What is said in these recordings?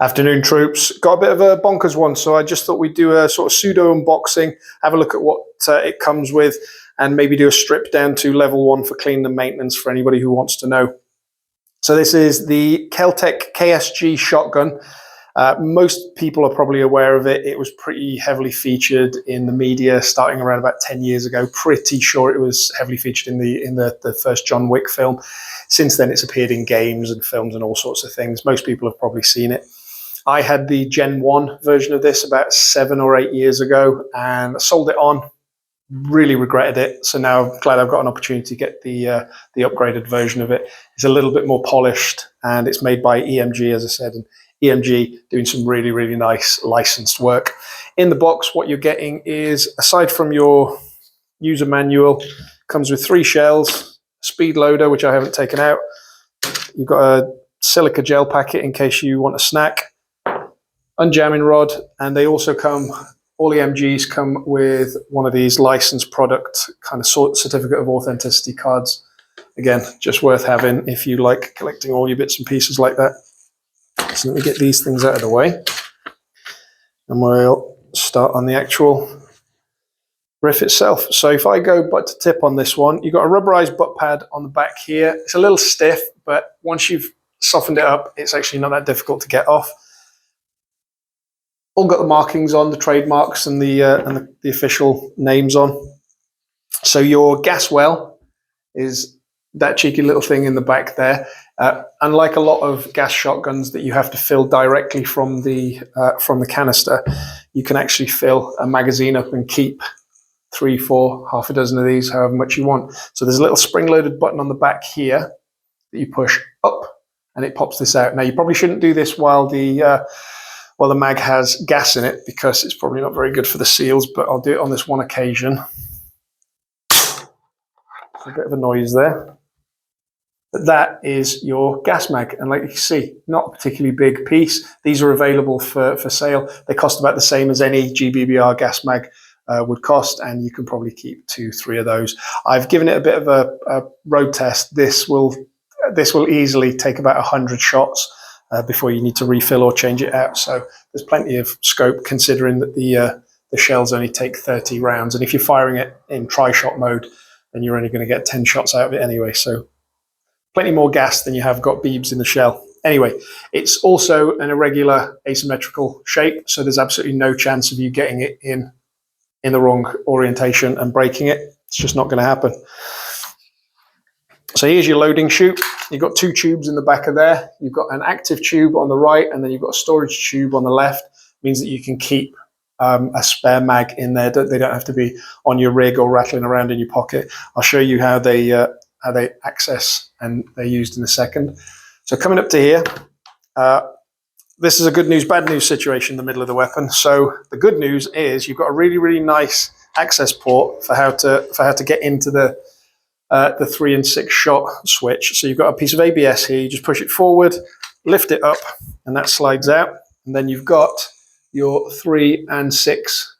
Afternoon, troops. Got a bit of a bonkers one, so I just thought we'd do a sort of pseudo unboxing, have a look at what it comes with, and maybe do a strip down to level 1 for cleaning and maintenance for anybody who wants to know. So this is the KelTec KSG shotgun. Most people are probably aware of it. It was pretty heavily featured in the media starting around about 10 years ago. Pretty sure it was heavily featured in the first John Wick film. Since then, it's appeared in games and films and all sorts of things. Most people have probably seen it. I had the Gen 1 version of this about 7 or 8 years ago and sold it on. Really regretted it. So now I'm glad I've got an opportunity to get the upgraded version of it. It's a little bit more polished and it's made by EMG, as I said, and EMG doing some really, really nice licensed work. In the box, what you're getting is, aside from your user manual, comes with 3 shells, speed loader, which I haven't taken out. You've got a silica gel packet in case you want a snack, unjamming rod, and they also come, all EMGs come with one of these licensed product kind of certificate of authenticity cards. Again, just worth having if you like collecting all your bits and pieces like that. So let me get these things out of the way and we'll start on the actual riff itself. So if I go butt to tip on this one, you've got a rubberized butt pad on the back here. It's a little stiff, but once you've softened it up, it's actually not that difficult to get off. All got the markings on, the trademarks and the official names on. So your gas well is that cheeky little thing in the back there. Unlike a lot of gas shotguns that you have to fill directly from the canister, you can actually fill a magazine up and keep 3, 4, half a dozen of these, however much you want. So there's a little spring-loaded button on the back here that you push up and it pops this out. Now you probably shouldn't do this while the mag has gas in it because it's probably not very good for the seals, but I'll do it on this one occasion. A bit of a noise there. But that is your gas mag, and like you can see, not a particularly big piece. These are available for sale. They cost about the same as any GBBR gas mag would cost, and you can probably keep 2, 3 of those. I've given it a bit of a road test. This will easily take about 100 shots before you need to refill or change it out. So there's plenty of scope considering that the shells only take 30 rounds. And if you're firing it in tri-shot mode, then you're only going to get 10 shots out of it anyway. So plenty more gas than you have got beeps in the shell. Anyway, it's also an irregular asymmetrical shape. So there's absolutely no chance of you getting it in the wrong orientation and breaking it. It's just not going to happen. So here's your loading chute. You've got 2 tubes in the back of there. You've got an active tube on the right, and then you've got a storage tube on the left. It means that you can keep a spare mag in there. They don't have to be on your rig or rattling around in your pocket. I'll show you how they access and they're used in a second. So coming up to here, this is a good news, bad news situation in the middle of the weapon. So the good news is you've got a really, really nice access port for how to get into the 3 and 6 shot switch. So you've got a piece of ABS here. You just push it forward, lift it up, and that slides out. And then you've got your 3 and 6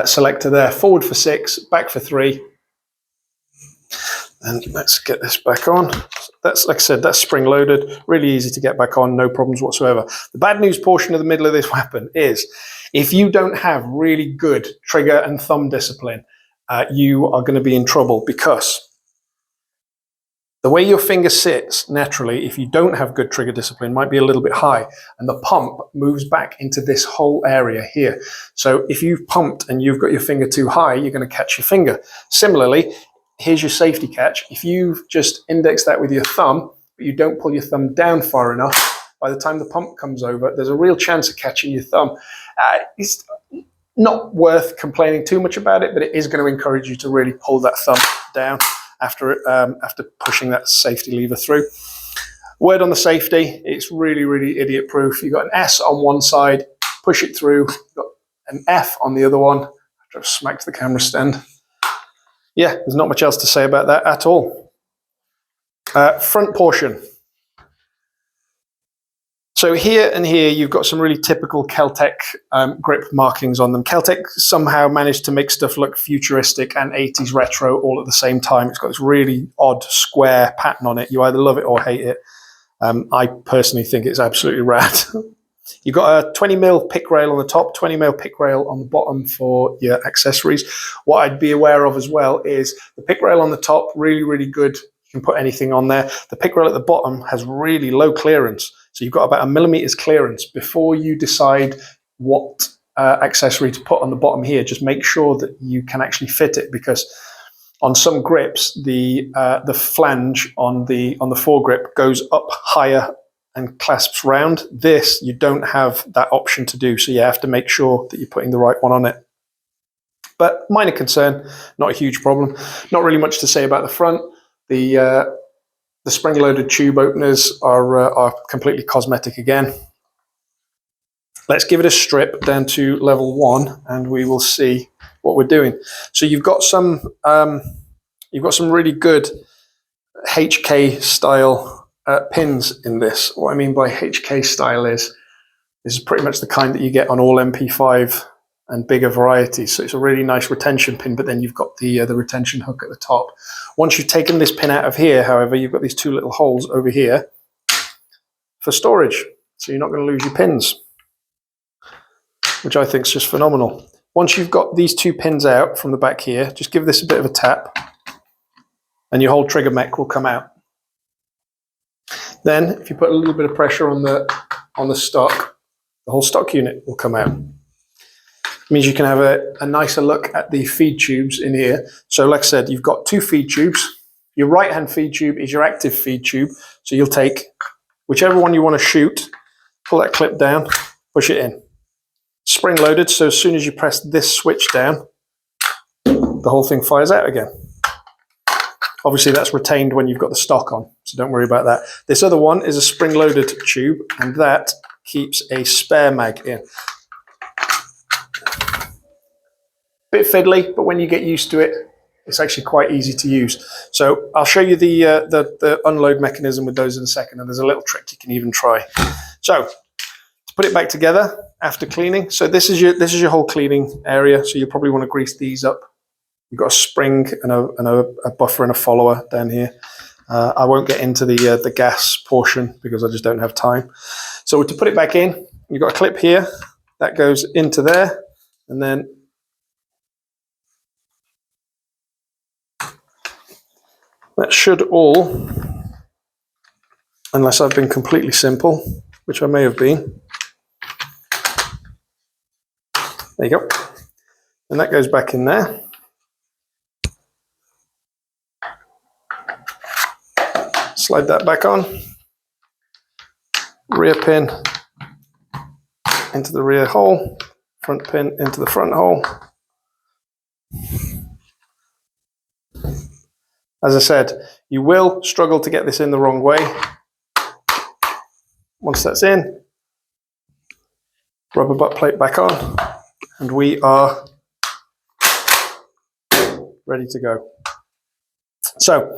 selector there. Forward for 6, back for 3. And let's get this back on. That's, like I said, that's spring loaded. Really easy to get back on, no problems whatsoever. The bad news portion of the middle of this weapon is if you don't have really good trigger and thumb discipline, you are going to be in trouble, because the way your finger sits naturally, if you don't have good trigger discipline, might be a little bit high, and the pump moves back into this whole area here. So if you've pumped and you've got your finger too high, you're going to catch your finger. Similarly, here's your safety catch. If you've just indexed that with your thumb, but you don't pull your thumb down far enough, by the time the pump comes over, there's a real chance of catching your thumb. It's not worth complaining too much about it, but it is going to encourage you to really pull that thumb down after pushing that safety lever through. Word on the safety, it's really, really idiot proof. You've got an S on one side, push it through. You've got an F on the other one. I've smacked the camera stand. Yeah, there's not much else to say about that at all. Front portion. So here and here, you've got some really typical KelTec grip markings on them. KelTec somehow managed to make stuff look futuristic and 80s retro all at the same time. It's got this really odd square pattern on it. You either love it or hate it. I personally think it's absolutely rad. You've got a 20mm pick rail on the top, 20mm pick rail on the bottom for your accessories. What I'd be aware of as well is the pick rail on the top, really, really good. You can put anything on there. The pick rail at the bottom has really low clearance. So you've got about 1mm clearance. Before you decide what accessory to put on the bottom here, just make sure that you can actually fit it, because on some grips, the flange on the foregrip goes up higher and clasps round. This, you don't have that option to do, so you have to make sure that you're putting the right one on it. But minor concern, not a huge problem. Not really much to say about the front. The spring-loaded tube openers are completely cosmetic again. Let's give it a strip down to level 1, and we will see what we're doing. So you've got some really good HK style pins in this. What I mean by HK style is this is pretty much the kind that you get on all MP5 and bigger varieties. So it's a really nice retention pin, but then you've got the retention hook at the top. Once you've taken this pin out of here, however, you've got these two little holes over here for storage. So you're not going to lose your pins, which I think is just phenomenal. Once you've got these two pins out from the back here, just give this a bit of a tap and your whole trigger mech will come out. Then if you put a little bit of pressure on the stock, the whole stock unit will come out. It means you can have a nicer look at the feed tubes in here. So like I said, you've got two feed tubes. Your right hand feed tube is your active feed tube. So you'll take whichever one you want to shoot, pull that clip down, push it in. Spring loaded, so as soon as you press this switch down, the whole thing fires out again. Obviously that's retained when you've got the stock on, so don't worry about that. This other one is a spring loaded tube, and that keeps a spare mag in. Bit fiddly, but when you get used to it, it's actually quite easy to use. So I'll show you the unload mechanism with those in a second, and there's a little trick you can even try. So to put it back together after cleaning, so this is your whole cleaning area. So you'll probably want to grease these up. You've got a spring and a buffer and a follower down here. I won't get into the gas portion because I just don't have time. So to put it back in, you've got a clip here that goes into there, and then that should all, unless I've been completely simple, which I may have been. There you go. And that goes back in there. Slide that back on. Rear pin into the rear hole. Front pin into the front hole. As I said, you will struggle to get this in the wrong way. Once that's in, rubber butt plate back on, and we are ready to go. So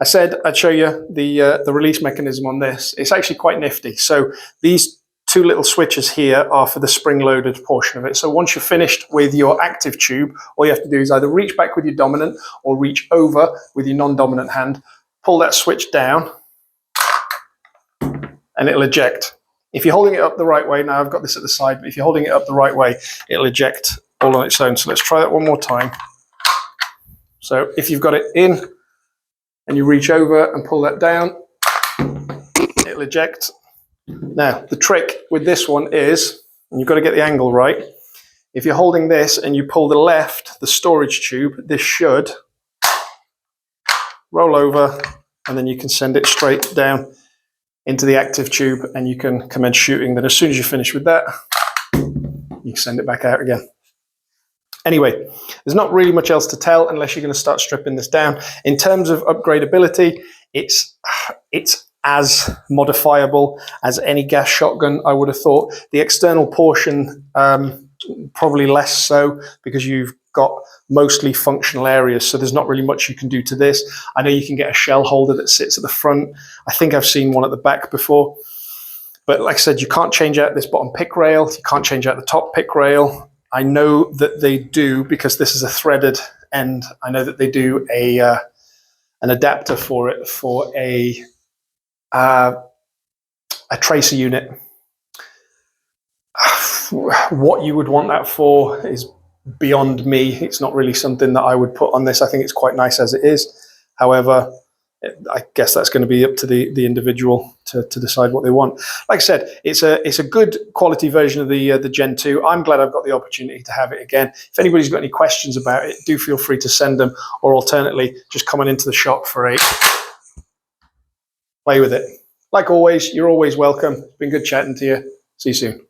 I said I'd show you the release mechanism on this. It's actually quite nifty. So these two little switches here are for the spring-loaded portion of it. So once you're finished with your active tube, all you have to do is either reach back with your dominant or reach over with your non-dominant hand, pull that switch down, and it'll eject. If you're holding it up the right way, now I've got this at the side, but if you're holding it up the right way, it'll eject all on its own. So let's try that one more time. So if you've got it in and you reach over and pull that down, it'll eject. Now, the trick with this one is, and you've got to get the angle right, if you're holding this and you pull the left, the storage tube, this should roll over, and then you can send it straight down into the active tube and you can commence shooting. Then as soon as you finish with that, you can send it back out again. Anyway, there's not really much else to tell unless you're going to start stripping this down. In terms of upgradability, it's as modifiable as any gas shotgun, I would have thought. The external portion, probably less so, because you've got mostly functional areas, so there's not really much you can do to this. I know you can get a shell holder that sits at the front. I think I've seen one at the back before. But like I said, you can't change out this bottom pick rail. You can't change out the top pick rail. I know that they do, because this is a threaded end, I know that they do an adapter for it for a tracer unit. What you would want that for is beyond me. It's not really something that I would put on this. I think it's quite nice as it is. However, I guess that's going to be up to the individual to decide what they want. Like I said, it's a good quality version of the Gen 2. I'm glad I've got the opportunity to have it again. If anybody's got any questions about it, do feel free to send them, or alternately, just come on into the shop for a play with it. Like always, you're always welcome. It's been good chatting to you. See you soon.